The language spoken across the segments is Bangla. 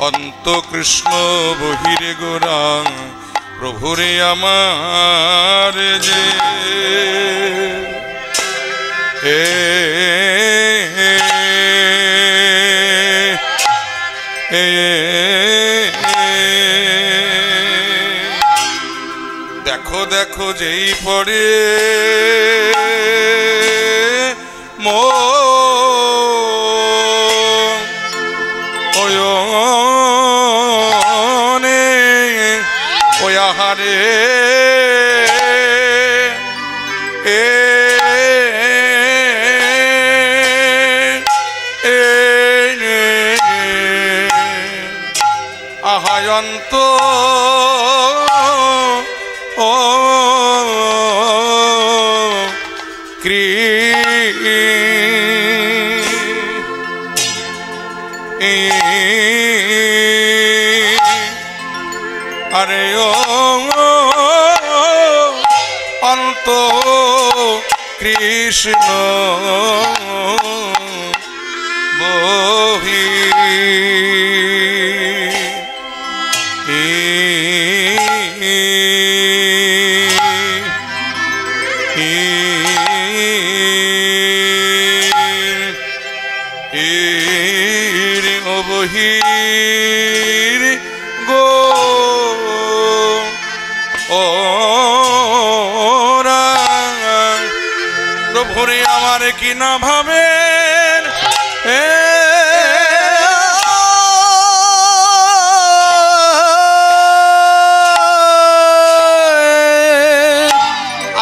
অন্ত কৃষ্ণ বহিরে গোরা প্রভুরে আমার যে দেখো দেখো যেই পড়ে ওয়াহারে আহায়ন্ত আরে ও অন্ত কৃষ্ণ বহি বহির গো ওরা প্রভুরে আমার কি না ভাবেন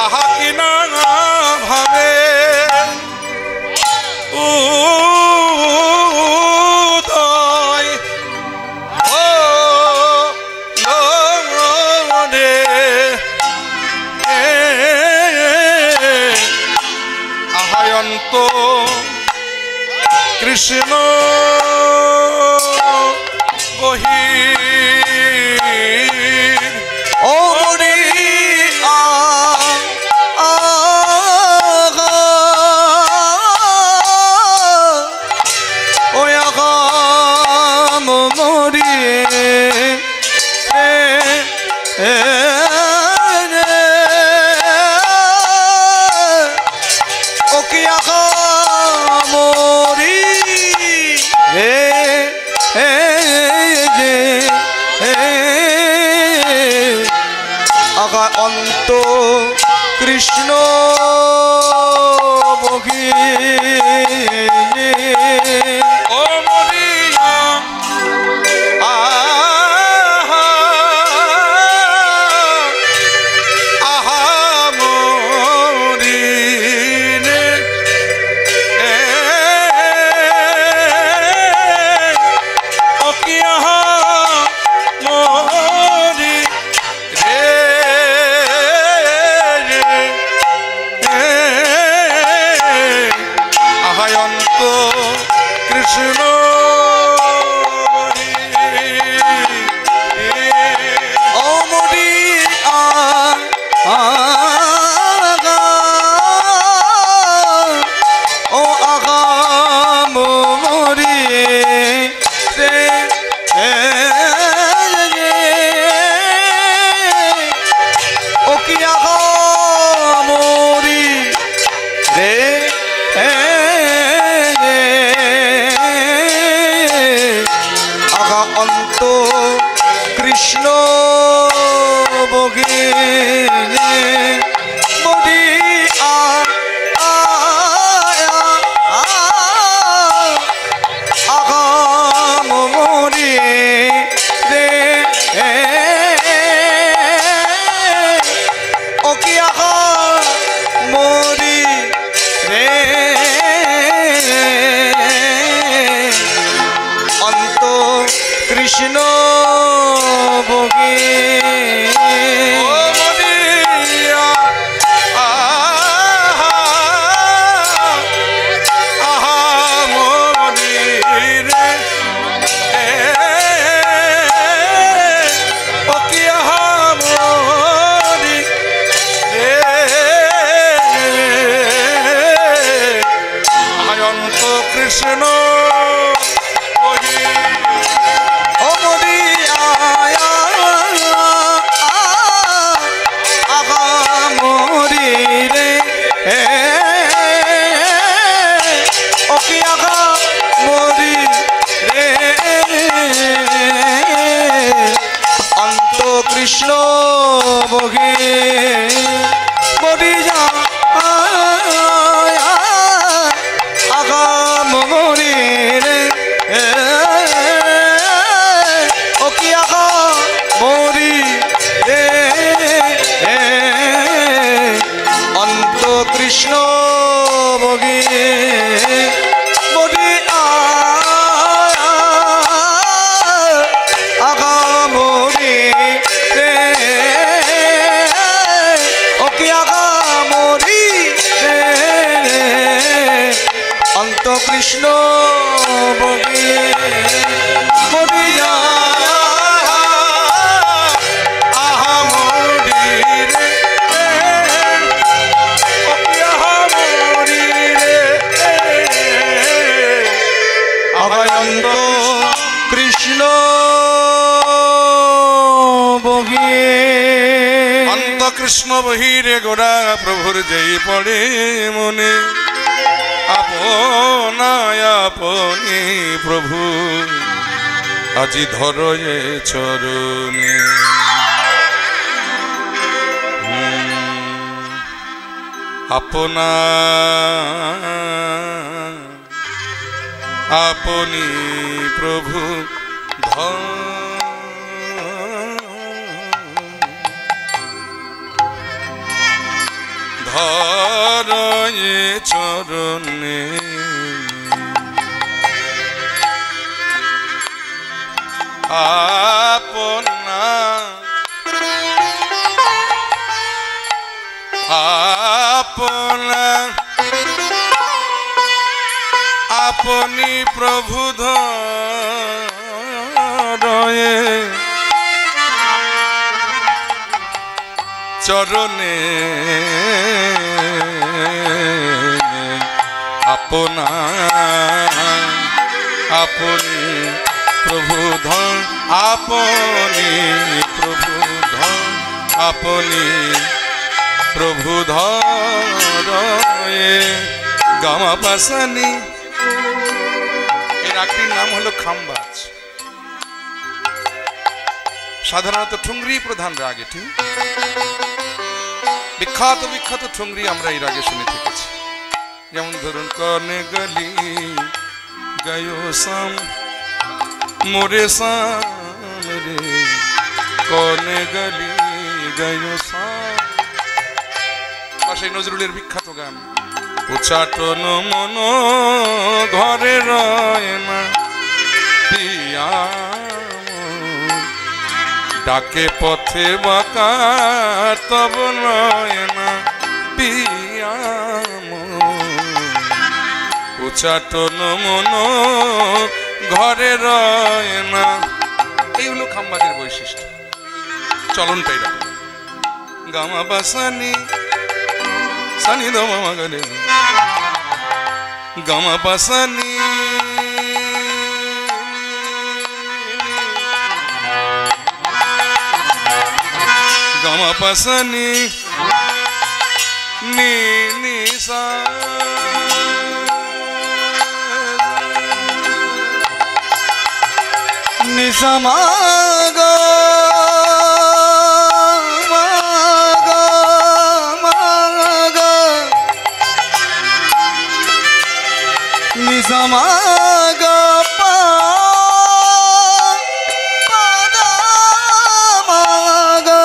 আহা কি না ভাবেন অন্ত কৃষ্ণ বহি ও মরি মরি অন্ত কৃষ্ণ বহি ও মরিয়া আহা মরিনে ও কি আহা মরি বগি মরি আগা মরি রে ওকে আগা মরি রে অন্ত কৃষ্ণ বগি মরিয়া কৃষ্ণ বহি অন্ত কৃষ্ণ বহিরে গোড়া প্রভুর যেই পড়ে মনে আপনায় আপনি প্রভু আজি ধরয়ে চরণে আপনা আপনি প্রভু ধরয়ে চরণে আপনা আপনা আপনি প্রভু ধরয়ে চরণে আপনা আপনি প্রভু ধন আপনি প্রভু ধন আপনি প্রভু ধরয়ে গামা পাসানি। এই রাগটির নাম হলো খামবাজ। সাধারণত ঠুংরি প্রধান রাগ এটি। বিখ্যাত বিখ্যাত ঠুংরি আমরা এই রাগে শুনে থেকেছি। যেমন ধরুন কনে গলি গায়ো সাম মোরে সাম রে কনে গলি গায়ো সাম। সেই নজরুলের বিখ্যাত গান। উচ্চাটন মন ঘরে রয় না পিয়া ডাকে পথে বাঁকা তব নয় না পিয়া উচ্চাটন মন ঘরে রয় না। এই হলো খাম্বাজের বৈশিষ্ট্য। চলনটাই রাখ গামা বাসানি সানি দমা গলে গামা পাসানি গামা পাসানি নি নি সা নি সমাগা Samaga pa pada maga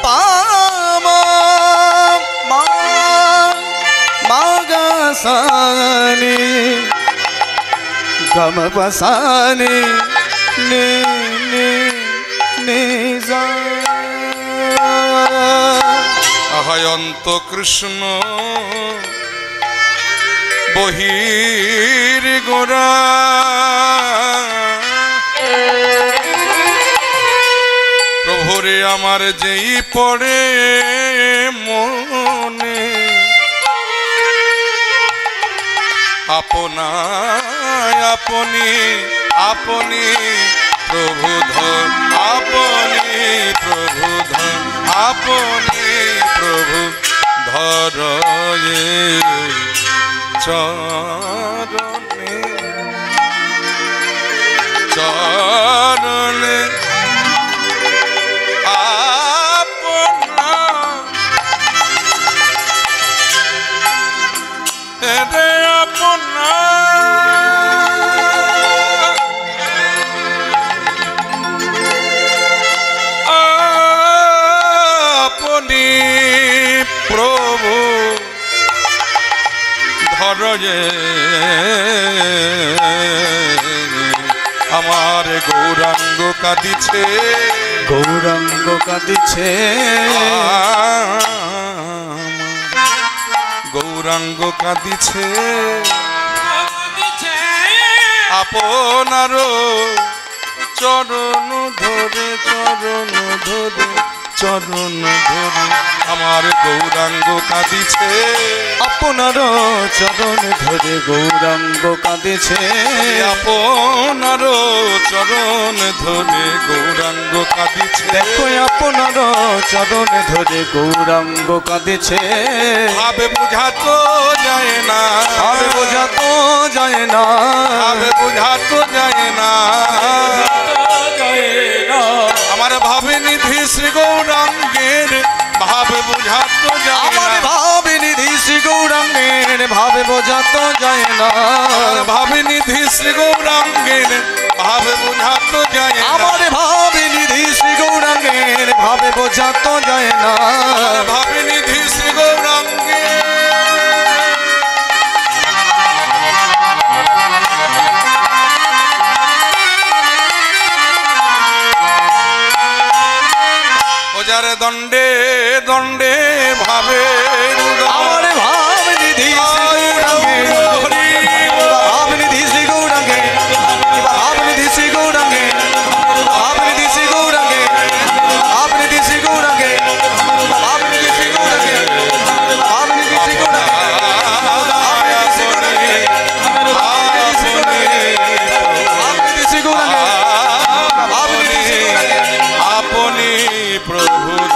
pa ma maga sani gama pasani ni ni ni za ahayant Krishna বহির গোরা প্রভুরে আমার যেই পড়ে মনে আপনায় আপনি আপনি প্রভু ধন আপনি প্রভু ধন আপনি প্রভু ধরয়ে চরণে চরণে আপনা রে আপনা আপনি প্রভু হরয়ে আমার গৌরাঙ্গ কাঁদিছে, গৌরাঙ্গ কাঁদিছে, গৌরাঙ্গ কাঁদিছে আপনার চরণ ধরে, চরণ ধরে, চরণ ধরে আমার গৌরাঙ্গ কাঁদিছে, আপনার চরণ ধরে গৌরাঙ্গ কাঁদিছে, আপনার চরণ ধরে গৌরাঙ্গ কাঁদিছে। দেখো আপনার চরণ ধরে গৌরাঙ্গ কাঁদিছে। ভাবে বোঝা তো যায় না, ভাবে বোঝা তো যায় না, ভাবে বোঝা তো যায় না, আমার ভাবে নিধি শ্রী গৌরাঙ্গের ভাবে বোঝা তো যায় আমার না, ভাবে নিধি শ্রী গৌরাঙ্গের ভাবে বোঝা তো যায় না, আমার ভাবে নিধি শ্রী গৌরাঙ্গের ভাবে বোঝা তো যায় না, আমার ভাবে নিধি শ্রী গৌরাঙ্গের ভাবে বোঝা তো যায় না, আমার ভাবে নিধি শ্রী গৌরাঙ্গের ওজার দণ্ডে দণ্ডে ভাবে আমার ভাব নিধি শ্রী গৌরাঙ্গের ভাব নিধি শ্রী গৌরাঙ্গের ভাব নিধি শ্রী গৌরাঙ্গের ভাব নিধি শ্রী গৌরাঙ্গের ভাব নিধি শ্রী গৌরাঙ্গের ভাব নিধি শ্রী গৌরাঙ্গের ভাব নিধি শ্রী আপনি প্রভুধ,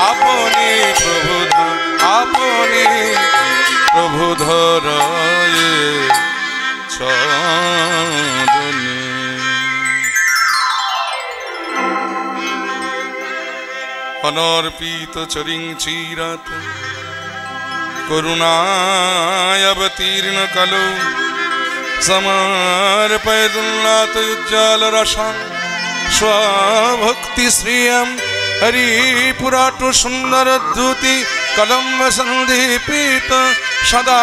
আপনি প্রভুধ, আপনি প্রভুধর চরণে। অনর্পিত চরিং চিরাত করুণায় অবতীর্ণ কলো সমর্পয়তুল্লাত উজ্জ্বল রসাং স্বভক্তি শ্রিয়ম হরিপুরাট সুন্দর দ্যুতি কলম্ব সন্দীপিত সদা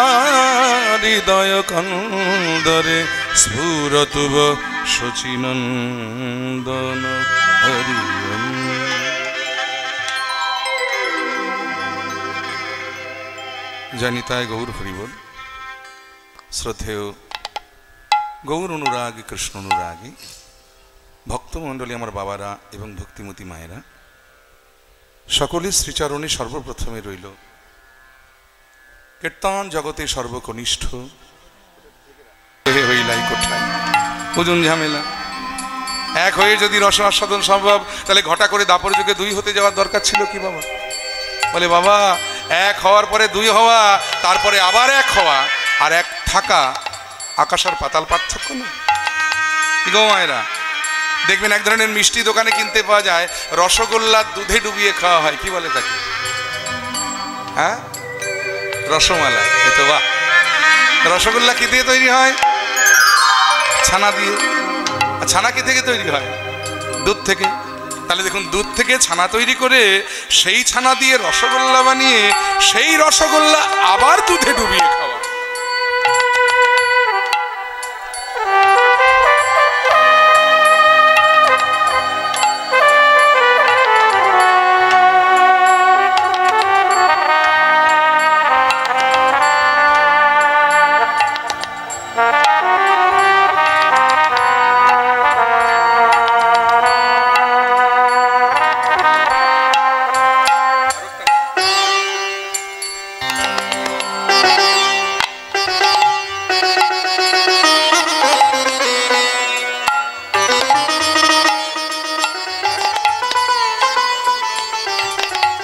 হৃদয় কন্দরে স্ফুরতুব শচীনন্দন হরি। জানিতায় গৌর হরিবল। শ্রদ্ধেয় গৌর অনুরাগী, কৃষ্ণ অনুরাগী ভক্তমণ্ডলী, আমার বাবারা এবং ভক্তিমতী মায়েরা, সকলের শ্রীচরণে সর্বপ্রথমে রইল কীর্তন জগতে সর্বকনিষ্ঠ হইলাই কোঠায় ওজন ঝামেলা। এক হয়ে যদি রস আস্বাদন সম্ভব, তাহলে ঘটা করে দাপর যুগে দুই হতে যাওয়ার দরকার ছিল কি বাবা? বলে বাবা, এক হওয়ার পরে দুই হওয়া, তারপরে আবার এক হওয়া, আর এক থাকা আকাশ আর পাতাল পার্থক্য না কি গো মায়েরা? দেখবেন এক ধরনের মিষ্টি দোকানে কিনতে পাওয়া যায়, রসগোল্লা দুধে ডুবিয়ে খাওয়া হয়, কি বলে তাকে? হ্যাঁ, রসমালাই। এই তো বাহ! রসগোল্লা কি দিয়ে তৈরি হয়? ছানা দিয়ে। আর ছানা কি থেকে তৈরি হয়? দুধ থেকে। তাহলে দেখুন, দুধ থেকে ছানা তৈরি করে সেই ছানা দিয়ে রসগোল্লা বানিয়ে সেই রসগোল্লা আবার দুধে ডুবিয়ে খাওয়া।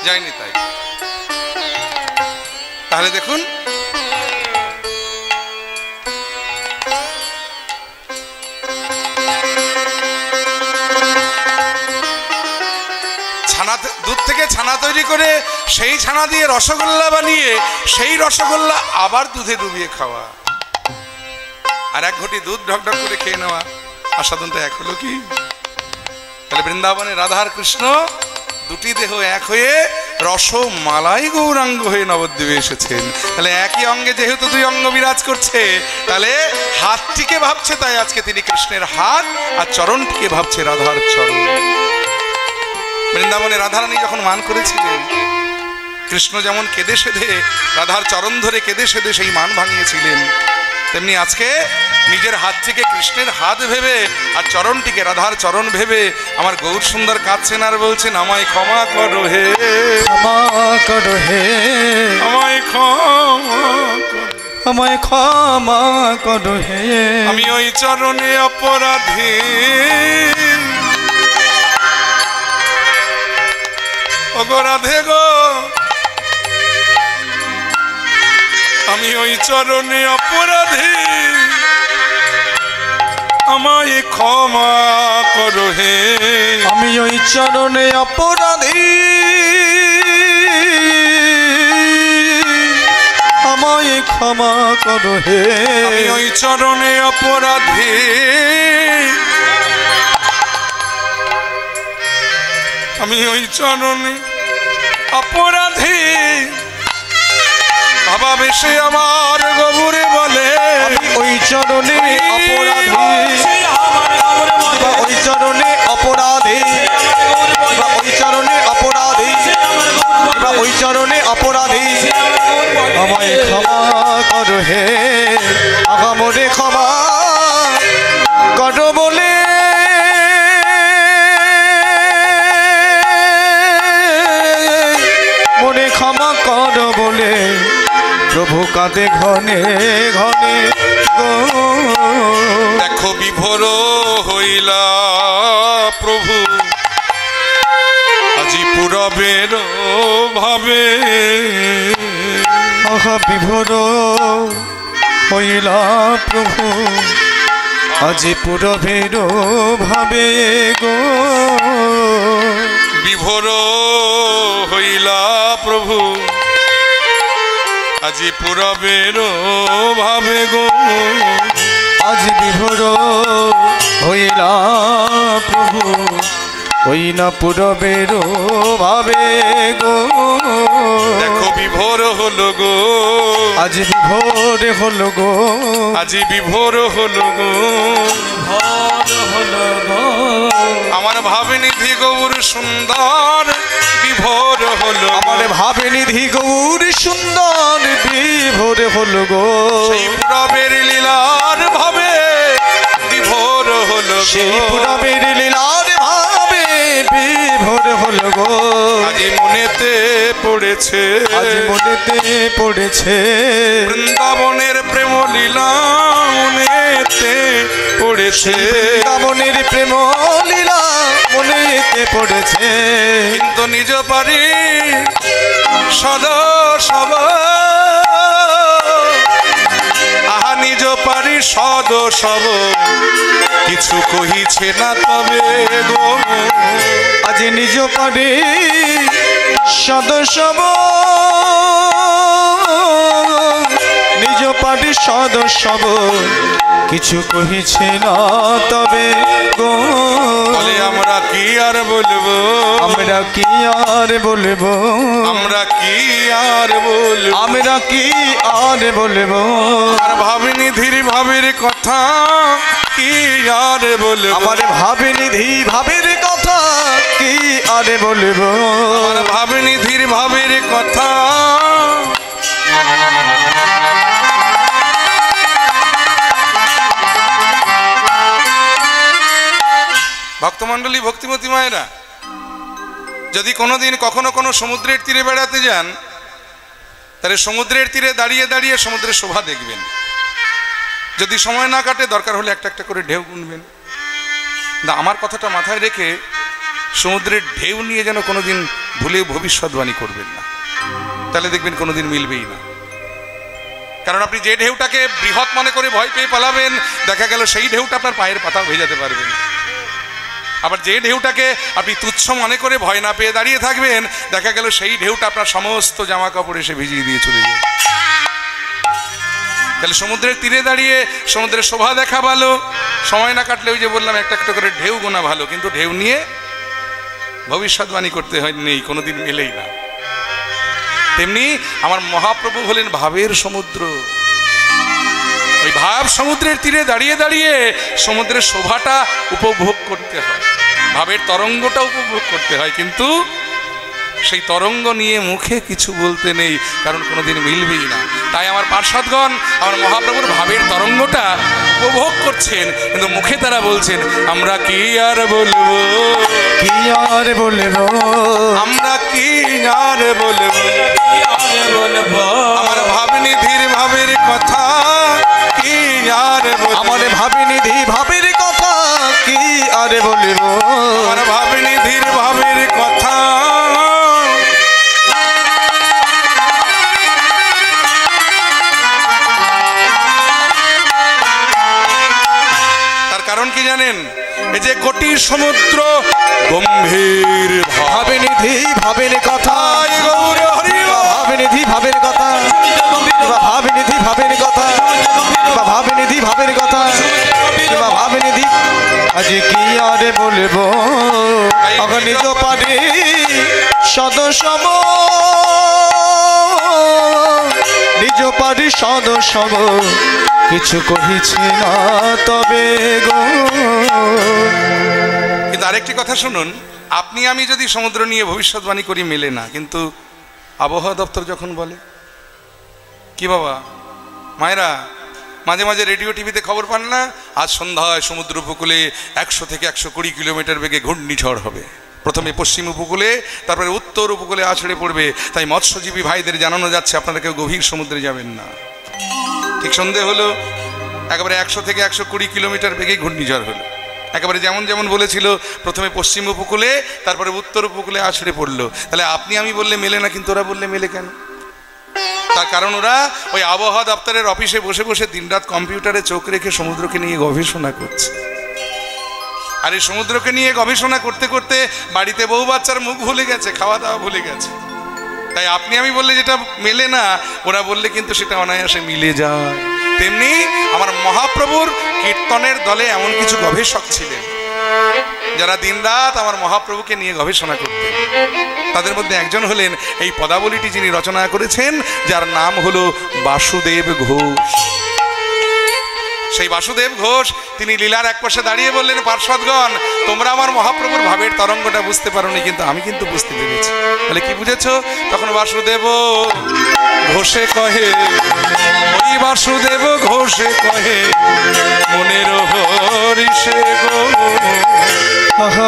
যায়নি তাই। তাহলে দেখুন, দুধ থেকে ছানা তৈরি করে সেই ছানা দিয়ে রসগোল্লা বানিয়ে সেই রসগোল্লা আবার দুধে ডুবিয়ে খাওয়া, আর এক ঘটি দুধ ঢকঢক করে খেয়ে নেওয়া, আস্বাদনটা এক হলো কি? তাহলে বৃন্দাবনে রাধা আর কৃষ্ণ দুটি দেহ এক হয়ে রসমালাই গৌরাঙ্গ হয়ে নবদ্বীপে এসেছেন। তাহলে একই অঙ্গে যেহেতু দুই অঙ্গ বিরাজ করছে, তাহলে হাতটিকে ভাবছে, তাই আজকে তিনি কৃষ্ণের হাত, আর চরণটিকে ভাবছে রাধার চরণ। বৃন্দাবনে রাধারানী যখন মান করেছিলেন, কৃষ্ণ যেমন কেঁদে সেধে রাধার চরণ ধরে কেঁদে সেধে সেই মান ভাঙিয়েছিলেন, তেমনি আজকে নিজের হাত থেকে কৃষ্ণের হাত ভেবে আর চরণটিকে রাধার চরণ ভেবে আমার গৌর সুন্দর কাঁদছেন আর বলছেন, আমায় ক্ষমা করো হে, ক্ষমা করো হে, আমায় ক্ষমা করো, আমায় ক্ষমা করো হে, আমি ওই চরণে অপরাধী, ওগো রাধে গো, আমি ওই চরণে অপরাধী, আমায় ক্ষমা করো হে, আমি ওই চরণে অপরাধী, আমায় ক্ষমা করো হে, আমি ওই চরণে অপরাধী, আমি ওই চরণে অপরাধী, বাবা বেশে আমার গবুরে বলে, আমি ওই চরণে অপরাধী, ওই চরণে অপরাধী, ওই চরণে অপরাধী, ওই চরণে অপরাধী, আমায় ক্ষমা করো হে, আগামরে ক্ষমা করো বলে, মনে ক্ষমা করো বলে প্রভু কাঁদে ঘনে ঘনে গো। দেখো বিভোর হইলা প্রভু আজি পুরবের ভাবে, আহা বিভোর হইলা প্রভু আজি পুরবের ভাবে গো। বিভোর হইলা প্রভু আজি পুরবের ভাবে গো, আজ বিভোর হইলা প্রভু ওই না পুরবের ভাবে গো। দেখো বিভোর হলো গো, আজ বিভোর হলো গো, আজি বিভোর হলো গো, হলো গো, আমার ভাবনিধি গৌর সুন্দর বিভোর হলো, আমার ভাবে নিধি গৌর সুন্দর বিভোর হলো গো। সেই পুরবের লীলার ভাবে বিভোর হলো, সেই পুরবের লীলার ভাবে বিভোর হলো গো। আজি মনেতে পড়েছে, আজ মনেতে পড়েছে, বৃন্দাবনের প্রেম লীলা মনেতে পড়েছে, বৃন্দাবনের প্রেম লীলা মনেতে পড়েছে, কিন্তু নিজ পারি সদা সব, আহা নিজ পারি সদ সব কিছু কহিছে না তবে গো। আজ নিজ পারে সদস্যব, নিজ পারে সদস্যব কিছু কহিছে না তবে গো। বলে আমরা কি আর বলবো, আমরা কি আর বলবো, আমরা কি আর বলবো, আমরা কি আর বলবো, আর ভাবনিধির ভাবের কথা কি আর বলবো, আমার ভাবনিধি ভাবের কথা কি আর বলবো, আর ভাবনিধির ভাবের কথা। ভক্তমণ্ডলী, ভক্তিমতী মায়েরা, যদি কোনোদিন কখনো কোনো সমুদ্রের তীরে বেড়াতে যান, তাহলে সমুদ্রের তীরে দাঁড়িয়ে দাঁড়িয়ে সমুদ্রের শোভা দেখবেন। যদি সময় না কাটে, দরকার হলে একটা একটা করে ঢেউ গুনবেন। না, আমার কথাটা মাথায় রেখে সমুদ্রের ঢেউ নিয়ে যেন কোনোদিন ভুলেও ভবিষ্যৎবাণী করবেন না, তাহলে দেখবেন কোনোদিন মিলবেই না। কারণ আপনি যে ঢেউটাকে বৃহৎ মনে করে ভয় পেয়ে পালাবেন, দেখা গেল সেই ঢেউটা আপনার পায়ের পাতা ভেজাতে পারবেন। আবার যে ঢেউটাকে আপনি তুচ্ছ মনে করে ভয় না পেয়ে দাঁড়িয়ে থাকবেন, দেখা গেল সেই ঢেউটা আপনার সমস্ত জামা কাপড় এসে ভিজিয়ে দিয়ে চলে যাবে। তাহলে সমুদ্রের তীরে দাঁড়িয়ে সমুদ্রের শোভা দেখা ভালো, সময় না কাটলে ওই যে বললাম একটা একটা করে ঢেউ গোনা ভালো, কিন্তু ঢেউ নিয়ে ভবিষ্যৎবাণী করতে হয় নেই, কোনোদিন মেলেই না। তেমনি আমার মহাপ্রভু হলেন ভাবের সমুদ্র। ওই ভাব সমুদ্রের তীরে দাঁড়িয়ে দাঁড়িয়ে সমুদ্রের শোভাটা উপভোগ করতে হয়, ভাবের তরঙ্গটা উপভোগ করতে হয়, কিন্তু সেই তরঙ্গ নিয়ে মুখে কিছু বলতে নেই, কারণ কোনোদিন মিলবেই না। তাই আমার পার্ষদগণ আমার মহাপ্রভুর ভাবের তরঙ্গটা উপভোগ করছেন, কিন্তু মুখে তারা বলছেন আমরা কি আর বলবো, কি আর বলবো, আমরা কি আর বলবো, আমার ভাবনিধির ভাবের কথা কি আর বলবো, আমার ভাবিনিধি ভাবের কথা কি আর বলবো, আমার ভাবনিধির ভাবের কথা। তার কারণ কি জানেন? এই যে কোটি সমুদ্র গম্ভীর ভাবিনিধি ভাবের কথা, ভাবিনিধি ভাবের কথা, ভাবিনিধি ভাবের কথা, ভাবিনিধি ভাবের কথা, ভাবিনিধি আজ কি আর বলবো, নিজ পারে সদসম, নিজ পারে সদসম কিছু কহিছি না তবে গো। কিন্তু আরেকটি কথা শুনুন, আপনি আমি যদি সমুদ্র নিয়ে ভবিষ্যৎবাণী করি মেলে না, কিন্তু আবহাওয়া দপ্তর যখন বলে, কি বাবা মায়েরা মাঝে মাঝে রেডিও টিভিতে খবর পান না, আজ সন্ধ্যায় সমুদ্র উপকূলে 100 থেকে 120 কিলোমিটার বেগে ঘূর্ণিঝড় হবে, প্রথমে পশ্চিম উপকূলে তারপরে উত্তর উপকূলে আছড়ে পড়বে। তাই মৎস্যজীবী ভাইদের জানানো যাচ্ছে আপনারা কেউ গভীর সমুদ্রে যাবেন না। ঠিক সন্ধে হলো, একেবারে 100 থেকে 120 কিলোমিটার বেগে ঘূর্ণিঝড় হলো, একেবারে যেমন যেমন বলেছিল, প্রথমে পশ্চিম উপকূলে তারপরে উত্তর উপকূলে আছড়ে পড়লো। তাহলে আপনি আমি বললে মেলে না, কিন্তু ওরা বললে মেলে কেন? তার কারণ ওরা ওই আবহাওয়া দপ্তরের অফিসে বসে বসে দিনরাত কম্পিউটারে চোখ রেখে সমুদ্রকে নিয়ে গবেষণা করছে। আর এই সমুদ্রকে নিয়ে গবেষণা করতে করতে বাড়িতে বউ বাচ্চার মুখ ভুলে গেছে, খাওয়া দাওয়া ভুলে গেছে। তাই আপনি আমি বললে যেটা মেলে না, ওরা বললে কিন্তু সেটা অনায়াসে মিলে যায়। তেমনি আমার মহাপ্রভুর কীর্তনের দলে এমন কিছু গবেষক ছিলেন যারা দিনরাত আমার মহাপ্রভুকে নিয়ে গবেষণা করতেন। তাদের মধ্যে একজন হলেন এই পদাবলীটি যিনি রচনা করেছেন, যার নাম হলো বাসুদেব ঘোষ। সেই বাসুদেব ঘোষ তিনি লীলার এক পাশে দাঁড়িয়ে বললেন, পার্ষদগণ তোমরা আমার মহাপ্রভুর ভাবের তরঙ্গটা বুঝতে পারোনি, কিন্তু আমি কিন্তু বুঝতে পেরেছি। বলে কি বুঝেছো? তখন বাসুদেব ঘোষে কহে, ওই বাসুদেব ঘোষে কহে মনের হরিষে গো,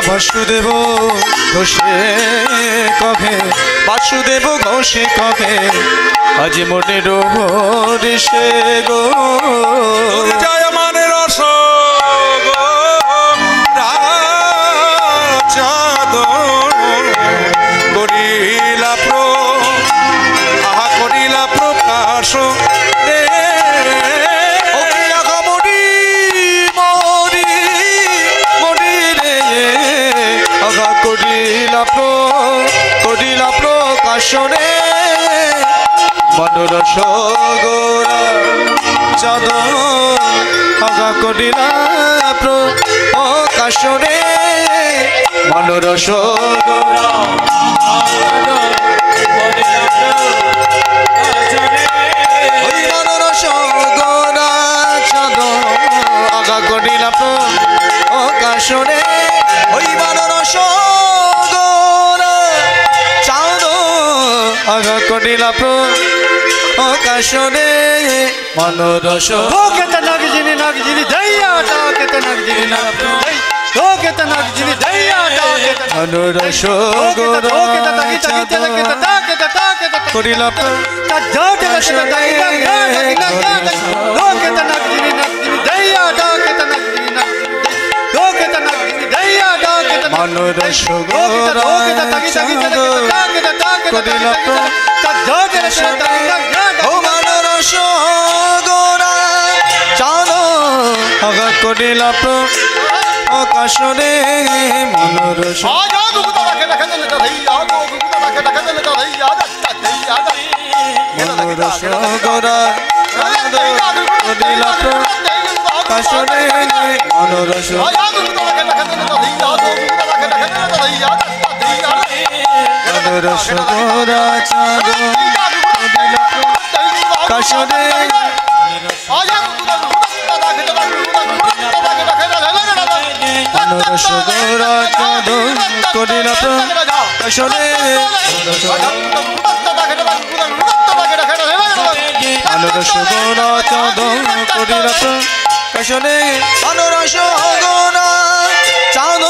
বাসুদেব ঘোষে কহে, বাসুদেব ঘোষে কহে আজ মনের হরিষে গো, জয় মানে রস গো রাজাদ করিলা আহা করিলা প্রকাশ রে, মরি মরি মরি রে, আগা করিলা প্রকাশ রে, মনোরস গোরা চাঁদ আগা করিলা প্রকাশ রে, মনোরস গোরা ওই মনোরস গোরা চাঁদ আগা করিলা প্রকাশ রে, ওই মনোরস গোরা চাঁদ আগা করিলা প্রকাশ রে, মনোরস Doketa nagjini nagjini daya doketa nagjini nagjini doketa nagjini daya doketa মনোরস doketa গোরা takita চাঁদ kita kita takita takita করিলা doketa daya doketa nagjini nagjini daya doketa nagjini doketa nagjini daya doketa মনোরস doketa গোরা takita kita চাঁদ takita takita করিলা doketa ও মনোরস গোরা চাঁদ আগা করিলা প্রকাশ রে, মনোরস মনোরস গোরা চাঁদ করিলা প্রকাশ রে, মনোরস মনোরস গোরা চাঁদ কাশনে মানরস গৌরা চাঁদ করিলা প্রকাশনে মানরস গৌরা চাঁদ করিলা প্রকাশনে মানরস গৌরা চাঁদ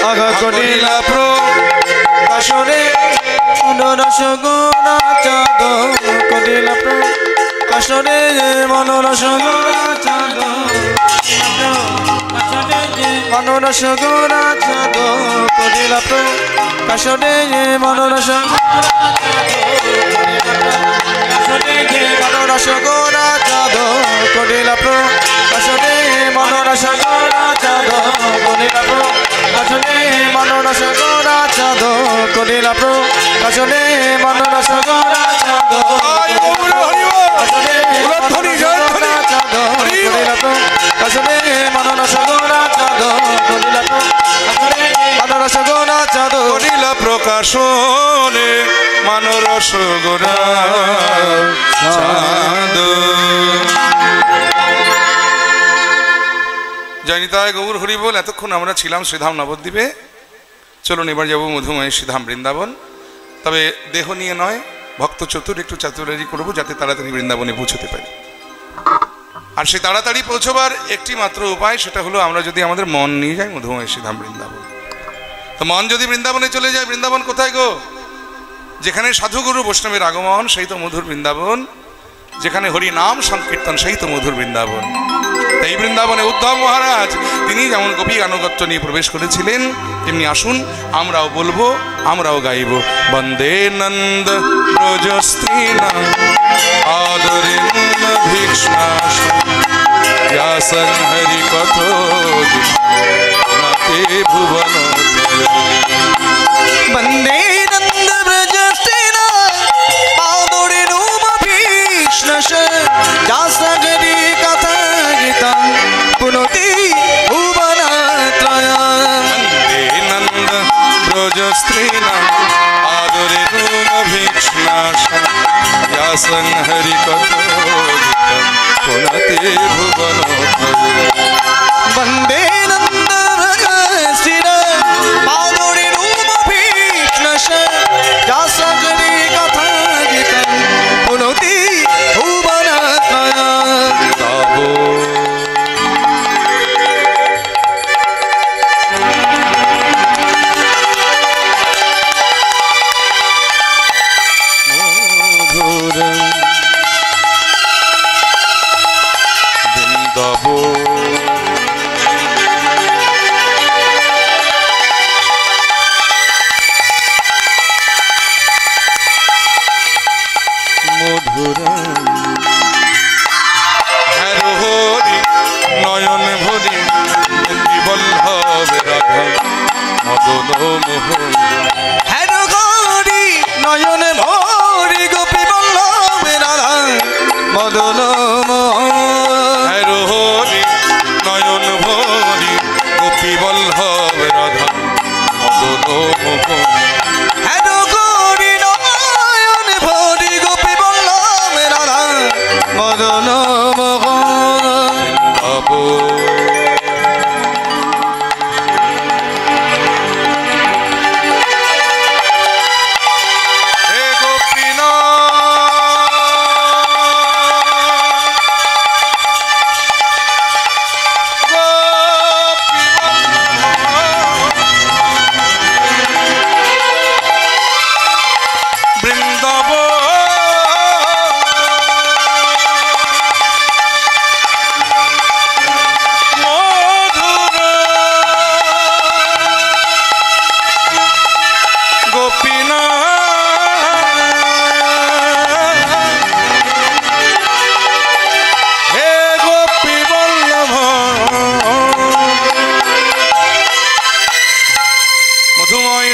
আগা করিলা প্রকাশনে মানরস গৌরা চাঁদ করিলা প্রকাশনে মানরস গৌরা চাঁদ মানরস গৌরা চাঁদ করিলা প্রকাশনে মানরস মানরস গৌরা চাঁদ করিলা প্রকাশনে মানরস গৌরা চাঁদ করিলা প্রকাশনে মানরস গৌরা চাঁদ করিলা প্রকাশনে মানরস গৌরা চাঁদ কাশনে মানরস গৌরা চাঁদ করিলা মানরস গৌরা চাঁদ করিলা প্রকাশনে মানরস গৌরা চাঁদ। জয়নিতায় গৌর হরি বল। এতক্ষণ আমরা ছিলাম শ্রীধাম নবদ্বীপে। চলুন এবার যাবো মধুময় শ্রীধাম বৃন্দাবন। তবে দেহ নিয়ে নয়, ভক্ত চতুর একটু চাতুরারি করবো যাতে তাড়াতাড়ি বৃন্দাবনে পৌঁছতে পারি। আর সেই তাড়াতাড়ি পৌঁছবার একটি মাত্র উপায়, সেটা হলো আমরা যদি আমাদের মন নিয়ে যাই মধুময় শ্রীধাম বৃন্দাবন। তো মন যদি বৃন্দাবনে চলে যায়, বৃন্দাবন কোথায় গো? যেখানে সাধুগুরু বৈষ্ণবের আগমন সেই তো মধুর বৃন্দাবন, যেখানে হরি নাম সংকীর্তন সেই তো মধুর বৃন্দাবন। এই বৃন্দাবনে উদ্ধব মহারাজ তিনি যেমন গোপী গানগত্য নিয়ে প্রবেশ করেছিলেন, তেমনি আসুন আমরাও বলবো, আমরাও গাইব। বন্দে নন্দ ব্রজ স্ত্রীণাম আদরেন্ন ভিক্ষ্ণাস ব্যাসং হরি কথোদিতে ভুবন। বন্দে নন্দ ব্রজ স্ত্রীণাম আদরেন্ন ভিক্ষ্ণাস ব্যাসং হরি কথোদিতে পুনতি ভুবনত্রয়ম। বন্দে নন্দ ব্রজ স্ত্রীণাম আদরেন্ন ভিক্ষ্ণাস ব্যাসং হরি কথোদিতে পুনতি ভুবন। বন্দে নন্দ ব্রজ স্ত্রীণাম আদরেন্ন ভিক্ষ্ণাস ব্যাসং হরি কথোদিতে পুনতি ভুবনত্রয়ম। নয়ন ভরি বল্লভ রাধা মদন মোহন। হেন গৌরী নয়ন ভরি গোপী বল্লভ রাধা মদন মোহন। হরি নয়ন ভরি গোপী বল্লভ রাধা মদন মোহন। হেন গৌরী নয়ন ভরি গোপী বল্লভ রাধা মদন মোহন। হে গোপীনাথ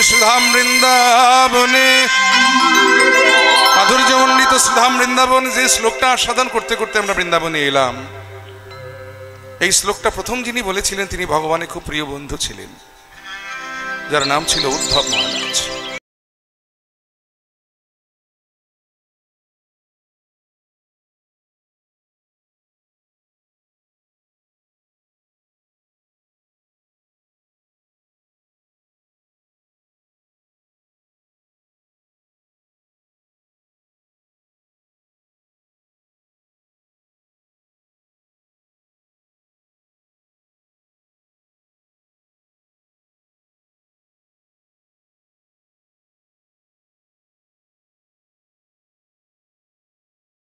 শ্রীধাম বৃন্দাবনে মাধুর্যমণ্ডিত শ্রীধাম বৃন্দাবন যে শ্লোকটা আস্বাদন করতে করতে আমরা বৃন্দাবনে এলাম, এই শ্লোকটা প্রথম যিনি বলেছিলেন তিনি ভগবানের খুব প্রিয় বন্ধু ছিলেন, যার নাম ছিল উদ্ধব মহারাজ।